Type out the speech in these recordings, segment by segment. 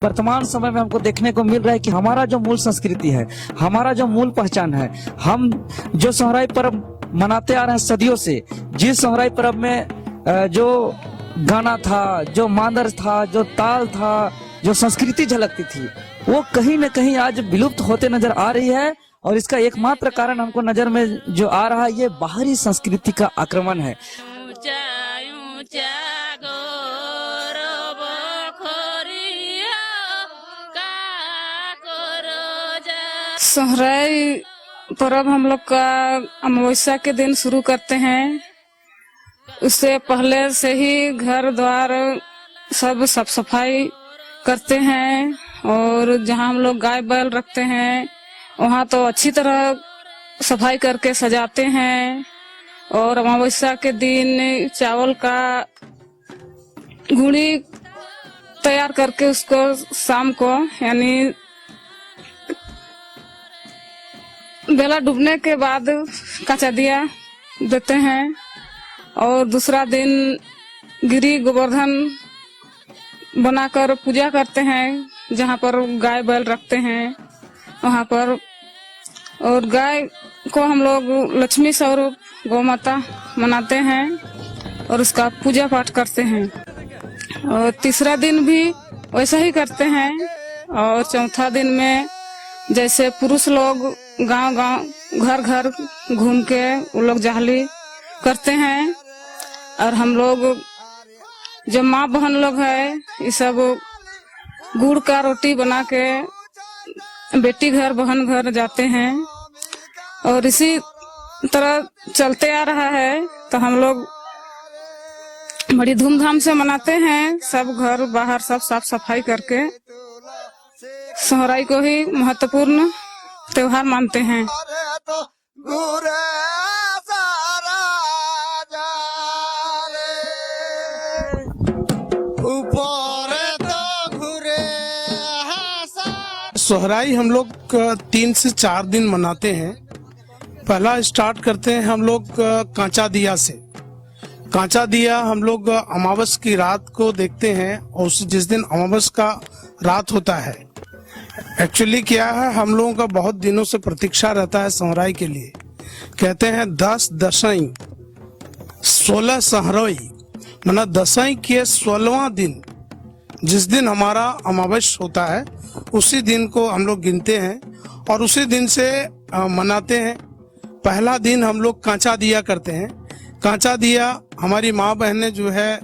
वर्तमान समय में हमको देखने को मिल रहा है कि हमारा जो मूल संस्कृति है, हमारा जो मूल पहचान है, हम जो सोहराई पर्व मनाते आ रहे हैं सदियों से, जिस सोहराई पर्व में जो गाना था, जो मांदर था, जो ताल था, जो संस्कृति झलकती थी, वो कहीं न कहीं आज विलुप्त होते नजर आ रही है। और इसका एकमात्र कारण हमको नजर में जो आ रहा है, ये बाहरी संस्कृति का आक्रमण है। सोहराई पर्व हम लोग का अमावस्या के दिन शुरू करते हैं। उससे पहले से ही घर द्वार सब साफ सफाई करते हैं, और जहाँ हम लोग गाय बैल रखते हैं वहाँ तो अच्छी तरह सफाई करके सजाते हैं। और अमावस्या के दिन चावल का गुड़ी तैयार करके उसको शाम को यानी बेला डूबने के बाद कच्चा दिया देते हैं। और दूसरा दिन गिरी गोवर्धन बनाकर पूजा करते हैं, जहाँ पर गाय बैल रखते हैं वहाँ पर। और गाय को हम लोग लक्ष्मी स्वरूप गौ माता मनाते हैं और उसका पूजा पाठ करते हैं। और तीसरा दिन भी वैसा ही करते हैं। और चौथा दिन में जैसे पुरुष लोग गांव-गांव घर-घर घूम के वो लोग जाहली करते हैं, और हम लोग जो माँ बहन लोग है ये सब गुड़ का रोटी बना के बेटी घर बहन घर जाते हैं। और इसी तरह चलते आ रहा है, तो हम लोग बड़ी धूमधाम से मनाते हैं। सब घर बाहर सब साफ सफाई करके सोहराई को ही महत्वपूर्ण त्योहार मानते हैं। सोहराई हम लोग 3 से 4 दिन मनाते हैं। पहला स्टार्ट करते हैं हम लोग कांचा दिया से। कांचा दिया हम लोग अमावस की रात को देखते हैं, और जिस दिन अमावस का रात होता है, एक्चुअली क्या है, हम लोगों का बहुत दिनों से प्रतीक्षा रहता है सोहराई के लिए। कहते हैं 10 दशई 16 सहरोई, मतलब दशई के 16वां दिन जिस दिन हमारा अमावस होता है उसी दिन को हम लोग गिनते हैं और उसी दिन से मनाते हैं। पहला दिन हम लोग कांचा दिया करते हैं। कांचा दिया हमारी माँ बहनें जो है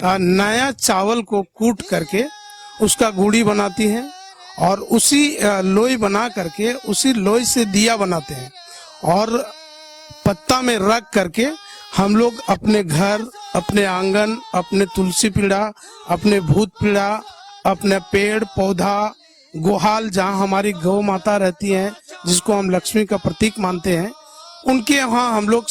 नया चावल को कूट करके उसका गुड़ी बनाती हैं, और उसी लोई बना करके उसी लोई से दिया बनाते हैं, और पत्ता में रख करके हम लोग अपने घर, अपने आंगन, अपने तुलसी पीड़ा, अपने भूत पीड़ा, अपने पेड़ पौधा, गोहाल जहाँ हमारी गौ माता रहती हैं, जिसको हम लक्ष्मी का प्रतीक मानते हैं, उनके यहाँ हम लोग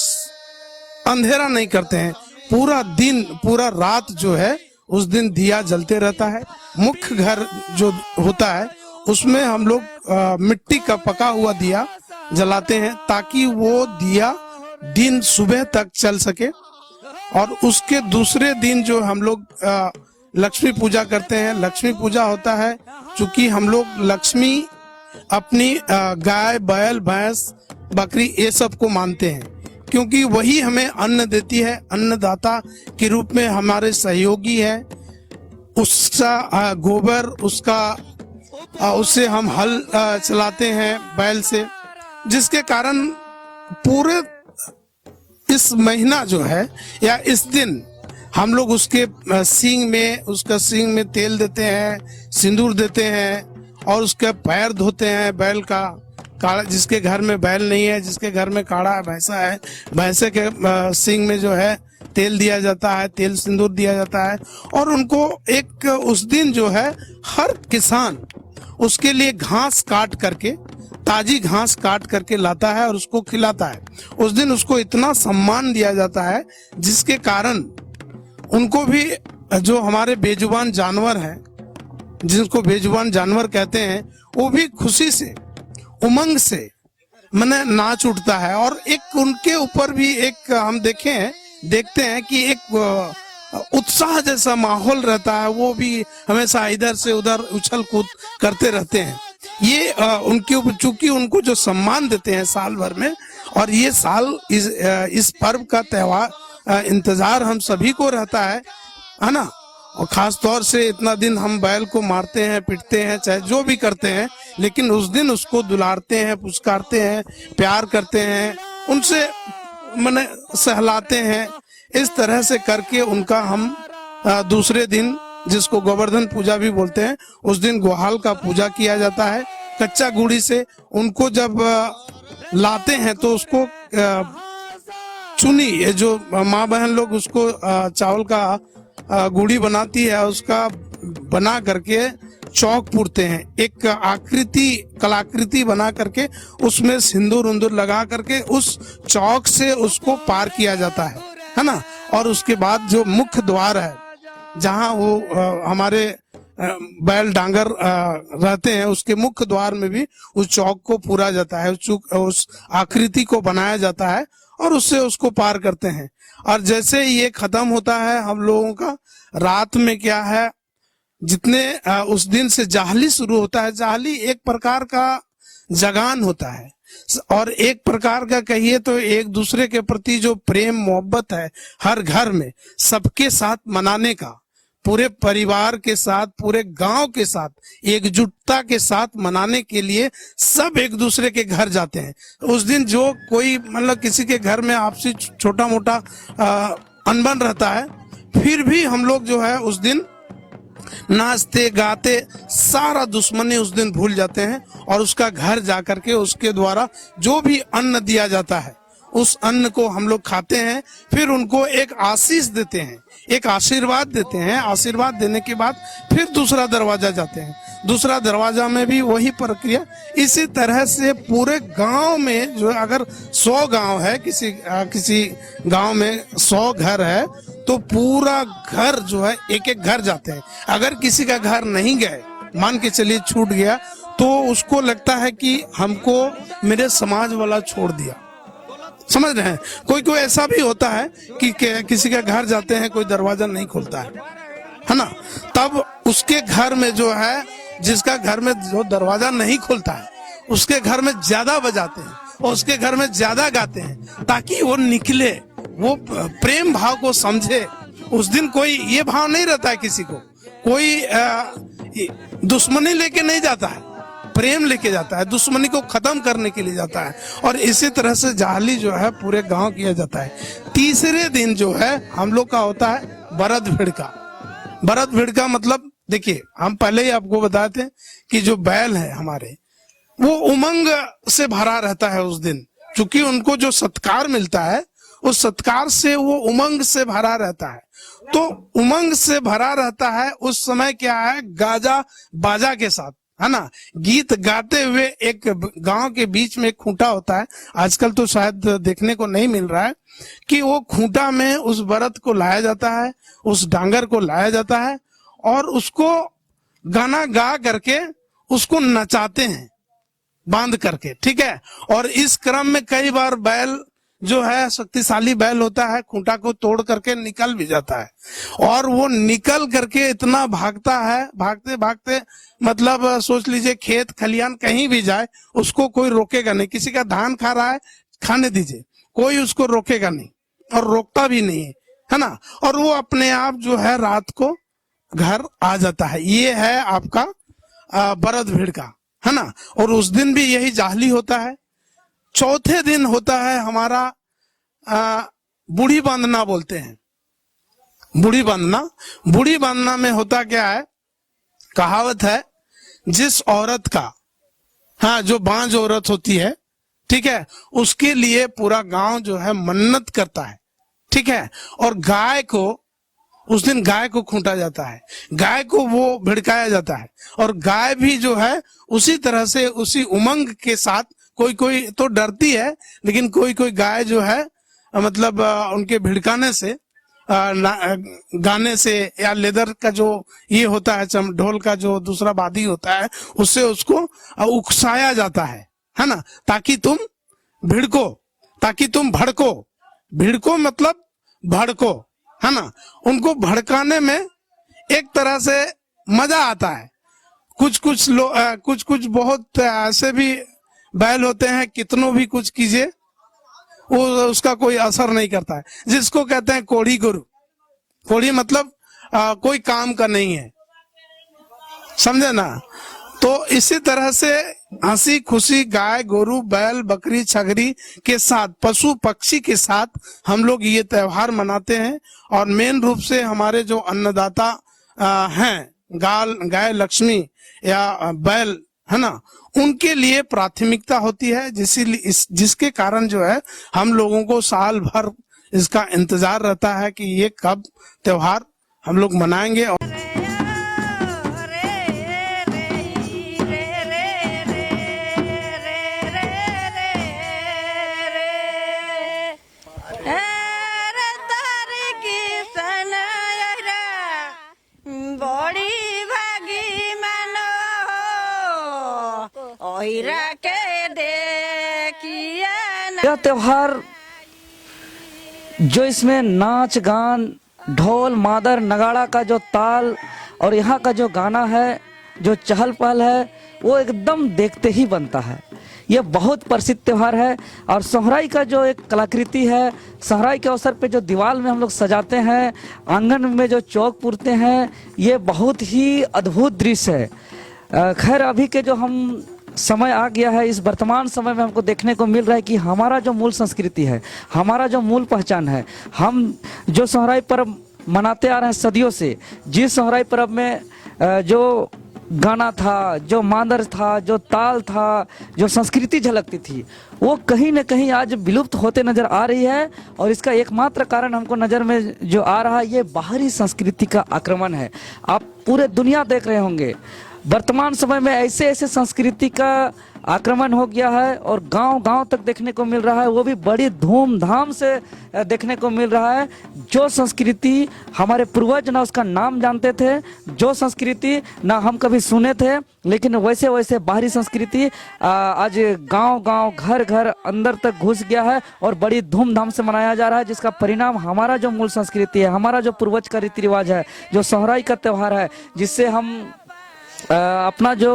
अंधेरा नहीं करते हैं। पूरा दिन पूरा रात जो है उस दिन दिया जलते रहता है। मुख्य घर जो होता है उसमें हम लोग मिट्टी का पका हुआ दिया जलाते हैं, ताकि वो दिया दिन सुबह तक चल सके। और उसके दूसरे दिन जो हम लोग लक्ष्मी पूजा करते हैं। लक्ष्मी पूजा होता है चूंकि हम लोग लक्ष्मी अपनी गाय बैल भैंस बकरी ये सब को मानते हैं, क्योंकि वही हमें अन्न देती है, अन्नदाता के रूप में हमारे सहयोगी है। उसका गोबर उससे हम हल चलाते हैं बैल से, जिसके कारण पूरे इस महीना जो है या इस दिन हम लोग उसके उसका सींग में तेल देते हैं, सिंदूर देते हैं, और उसके पैर धोते हैं। बैल का काड़ा, जिसके घर में बैल नहीं है, जिसके घर में काड़ा भैंसा है, भैंसे के सींग में जो है तेल दिया जाता है, तेल सिंदूर दिया जाता है। और उनको एक उस दिन जो है हर किसान उसके लिए घास काट करके, ताजी घास काट करके लाता है और उसको खिलाता है। उस दिन उसको इतना सम्मान दिया जाता है जिसके कारण उनको भी, जो हमारे बेजुबान जानवर हैं, जिनको बेजुबान जानवर कहते हैं, वो भी खुशी से उमंग से मने नाच उठता है। और एक उनके ऊपर भी एक हम देखते हैं कि एक उत्साह जैसा माहौल रहता है, वो भी हमेशा इधर से उधर उछल कूद करते रहते हैं। ये उनके चूंकि उनको जो सम्मान देते हैं साल भर में, और ये साल इस पर्व का त्योहार इंतजार हम सभी को रहता है ना। और खास तौर से इतना दिन हम बैल को मारते हैं, पिटते हैं, चाहे जो भी करते हैं, लेकिन उस दिन उसको दुलारते हैं, पुचकारते हैं, प्यार करते हैं, उनसे मने सहलाते हैं। इस तरह से करके उनका हम दूसरे दिन, जिसको गोवर्धन पूजा भी बोलते हैं, उस दिन गोहाल का पूजा किया जाता है। कच्चा गुड़ी से उनको जब लाते हैं तो उसको चुनी, ये जो माँ बहन लोग उसको चावल का गुड़ी बनाती है, उसका बना करके चौक पूरते हैं, एक कलाकृति बना करके उसमें सिंदूर उंदूर लगा करके उस चौक से उसको पार किया जाता है ना। और उसके बाद जो मुख्य द्वार है, जहाँ वो हमारे बैल डांगर रहते हैं, उसके मुख्य द्वार में भी उस चौक को पूरा जाता है, उस आकृति को बनाया जाता है और उससे उसको पार करते हैं। और जैसे ये खत्म होता है हम लोगों का, रात में क्या है, जितने उस दिन से जाहली शुरू होता है। जाहली एक प्रकार का जगान होता है, और एक प्रकार का कहिए तो एक दूसरे के प्रति जो प्रेम मोहब्बत है हर घर में सबके साथ मनाने का, पूरे परिवार के साथ, पूरे गांव के साथ एकजुटता के साथ मनाने के लिए सब एक दूसरे के घर जाते हैं। उस दिन जो कोई मतलब किसी के घर में आपसी छोटा मोटा अनबन रहता है, फिर भी हम लोग जो है उस दिन नाचते गाते सारा दुश्मनी उस दिन भूल जाते हैं, और उसका घर जाकर के उसके द्वारा जो भी अन्न दिया जाता है उस अन्न को हम लोग खाते हैं। फिर उनको एक आशीष देते हैं, एक आशीर्वाद देते हैं। आशीर्वाद देने के बाद फिर दूसरा दरवाजा जाते हैं, दूसरा दरवाजा में भी वही प्रक्रिया। इसी तरह से पूरे गांव में जो अगर 100 गांव है, किसी गांव में 100 घर है, तो पूरा घर जो है एक एक घर जाते हैं। अगर किसी का घर नहीं गए, मान के चलिए छूट गया, तो उसको लगता है कि हमको मेरे समाज वाला छोड़ दिया। समझ रहे हैं? कोई कोई ऐसा भी होता है कि किसी का घर जाते हैं, कोई दरवाजा नहीं खुलता है ना, तब उसके घर में जो है, जिसका घर में जो दरवाजा नहीं खुलता है, उसके घर में ज्यादा बजाते हैं और उसके घर में ज्यादा गाते हैं, ताकि वो निकले, वो प्रेम भाव को समझे। उस दिन कोई ये भाव नहीं रहता है, किसी को कोई दुश्मनी लेके नहीं जाता है, प्रेम लेके जाता है, दुश्मनी को खत्म करने के लिए जाता है। और इसी तरह से जाहली जो है पूरे गांव किया जाता है। तीसरे दिन जो है हम लोग का होता है बरद भिड़का। बरद भिड़का मतलब देखिए, हम पहले ही आपको बताए थे कि जो बैल है हमारे, वो उमंग से भरा रहता है उस दिन, क्योंकि उनको जो सत्कार मिलता है उस सत्कार से वो उमंग से भरा रहता है। तो उमंग से भरा रहता है उस समय क्या है, गाजा बाजा के साथ, है ना, गीत गाते हुए एक गांव के बीच में एक खूंटा होता है। आजकल तो शायद देखने को नहीं मिल रहा है कि वो खूंटा में उस बरत को लाया जाता है, उस डांगर को लाया जाता है और उसको गाना गा करके उसको नचाते हैं बांध करके, ठीक है। और इस क्रम में कई बार बैल जो है शक्तिशाली बैल होता है, खूंटा को तोड़ करके निकल भी जाता है, और वो निकल करके इतना भागता है, भागते भागते मतलब सोच लीजिए खेत खलियान कहीं भी जाए उसको कोई रोकेगा नहीं। किसी का धान खा रहा है, खाने दीजिए, कोई उसको रोकेगा नहीं और रोकता भी नहीं है ना। और वो अपने आप जो है रात को घर आ जाता है। ये है आपका बरद भीड़ का, है ना। और उस दिन भी यही जाहली होता है। चौथे दिन होता है हमारा बूढ़ी बांधना बोलते हैं, बूढ़ी बांधना। बूढ़ी बांधना में होता क्या है, कहावत है, जिस औरत का, हाँ, जो बांझ औरत होती है, ठीक है, उसके लिए पूरा गांव जो है मन्नत करता है, ठीक है। और गाय को उस दिन गाय को खूंटा जाता है, गाय को वो भिड़काया जाता है। और गाय भी जो है उसी तरह से उसी उमंग के साथ, कोई कोई तो डरती है, लेकिन कोई कोई गाय जो है मतलब उनके भिड़काने से, गाने से, या लेदर का जो ये होता है, ढोल का जो दूसरा वादी होता है, उससे उसको उकसाया जाता है ना, ताकि तुम भिड़को, ताकि तुम भड़को। भिड़को मतलब भड़को, है ना, उनको भड़काने में एक तरह से मजा आता है। कुछ कुछ बहुत ऐसे भी बैल होते हैं, कितनों भी कुछ कीजिए वो उसका कोई असर नहीं करता है, जिसको कहते हैं कोढ़ी गुरु। कोढ़ी मतलब कोई काम का नहीं है, समझे ना। तो इसी तरह से हंसी खुशी गाय गोरू बैल बकरी छगरी के साथ, पशु पक्षी के साथ हम लोग ये त्योहार मनाते हैं। और मेन रूप से हमारे जो अन्नदाता हैं, गाय लक्ष्मी या बैल, है ना, उनके लिए प्राथमिकता होती है, जिसके कारण जो है हम लोगों को साल भर इसका इंतजार रहता है कि ये कब त्योहार हम लोग मनाएंगे। यह त्योहार जो इसमें नाच गान ढोल मादर नगाड़ा का जो ताल और यहाँ का जो गाना है, जो चहल पहल है, वो एकदम देखते ही बनता है। यह बहुत प्रसिद्ध त्योहार है। और सोहराई का जो एक कलाकृति है, सोहराई के अवसर पे जो दीवार में हम लोग सजाते हैं, आंगन में जो चौक पुरते हैं, ये बहुत ही अद्भुत दृश्य है। खैर अभी के जो हम समय आ गया है, इस वर्तमान समय में हमको देखने को मिल रहा है कि हमारा जो मूल संस्कृति है, हमारा जो मूल पहचान है, हम जो सोहराई पर्व मनाते आ रहे हैं सदियों से, जिस सोहराई पर्व में जो गाना था, जो मादर था, जो ताल था, जो संस्कृति झलकती थी, वो कहीं न कहीं आज विलुप्त होते नजर आ रही है। और इसका एकमात्र कारण हमको नजर में जो आ रहा है, ये बाहरी संस्कृति का आक्रमण है। आप पूरे दुनिया देख रहे होंगे, वर्तमान समय में ऐसे ऐसे संस्कृति का आक्रमण हो गया है और गांव-गांव तक देखने को मिल रहा है, वो भी बड़ी धूमधाम से देखने को मिल रहा है। जो संस्कृति हमारे पूर्वज ना उसका नाम जानते थे, जो संस्कृति ना हम कभी सुने थे, लेकिन वैसे वैसे बाहरी संस्कृति आज गांव-गांव घर-घर अंदर तक घुस गया है और बड़ी धूमधाम से मनाया जा रहा है, जिसका परिणाम हमारा जो मूल संस्कृति है, हमारा जो पूर्वज का रीति रिवाज है, जो सोहराई का त्योहार है, जिससे हम अपना जो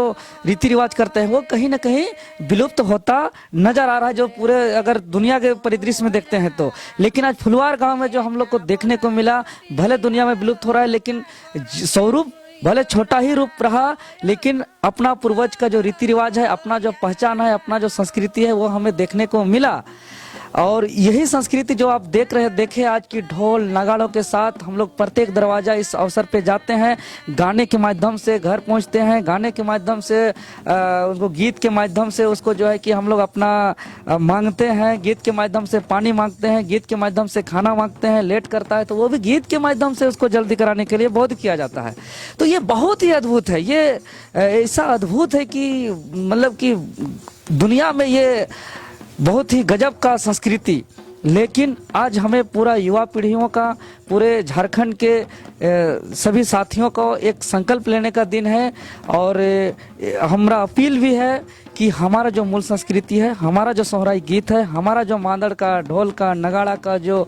रीति रिवाज करते हैं, वो कहीं ना कहीं विलुप्त होता नजर आ रहा है, जो पूरे अगर दुनिया के परिदृश्य में देखते हैं तो। लेकिन आज फुलवार गांव में जो हम लोग को देखने को मिला, भले दुनिया में विलुप्त हो रहा है, लेकिन स्वरूप भले छोटा ही रूप रहा, लेकिन अपना पूर्वज का जो रीति रिवाज है, अपना जो पहचान है, अपना जो संस्कृति है, वो हमें देखने को मिला। और यही संस्कृति जो आप देखे आज की ढोल नगाड़ों के साथ हम लोग प्रत्येक दरवाजा इस अवसर पे जाते हैं, गाने के माध्यम से घर पहुंचते हैं, गाने के माध्यम से उनको गीत के माध्यम से उसको जो है कि हम लोग अपना मांगते हैं, गीत के माध्यम से पानी मांगते हैं, गीत के माध्यम से खाना मांगते हैं, लेट करता है तो वो भी गीत के माध्यम से उसको जल्दी कराने के लिए बहुत किया जाता है। तो ये बहुत ही अद्भुत है, ये ऐसा अद्भुत है कि मतलब कि दुनिया में ये बहुत ही गजब का संस्कृति। लेकिन आज हमें पूरा युवा पीढ़ियों का, पूरे झारखंड के सभी साथियों को एक संकल्प लेने का दिन है। और हमारा अपील भी है कि हमारा जो मूल संस्कृति है, हमारा जो सोहराई गीत है, हमारा जो मादड़ का, ढोल का, नगाड़ा का जो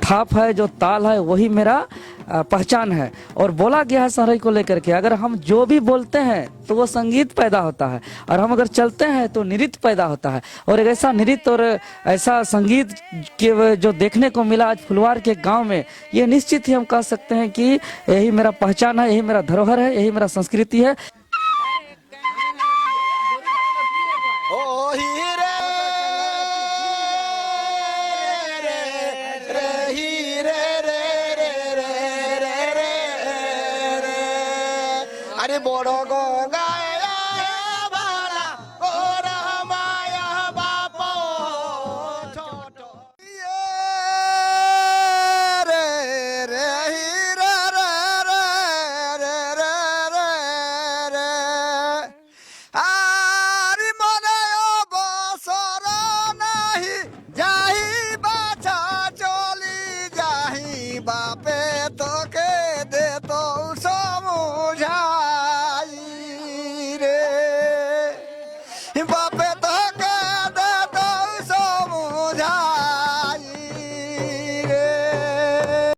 थाप है, जो ताल है, वही मेरा पहचान है। और बोला गया है सोहराई को लेकर के, अगर हम जो भी बोलते हैं तो वो संगीत पैदा होता है, और हम अगर चलते हैं तो नृत्य पैदा होता है। और एक ऐसा नृत्य और ऐसा संगीत के जो देखने को मिला आज फुलवार के गांव में, ये निश्चित ही हम कह सकते हैं कि यही मेरा पहचान है, यही मेरा धरोहर है, यही मेरा संस्कृति है। अरे बड़ो गंगा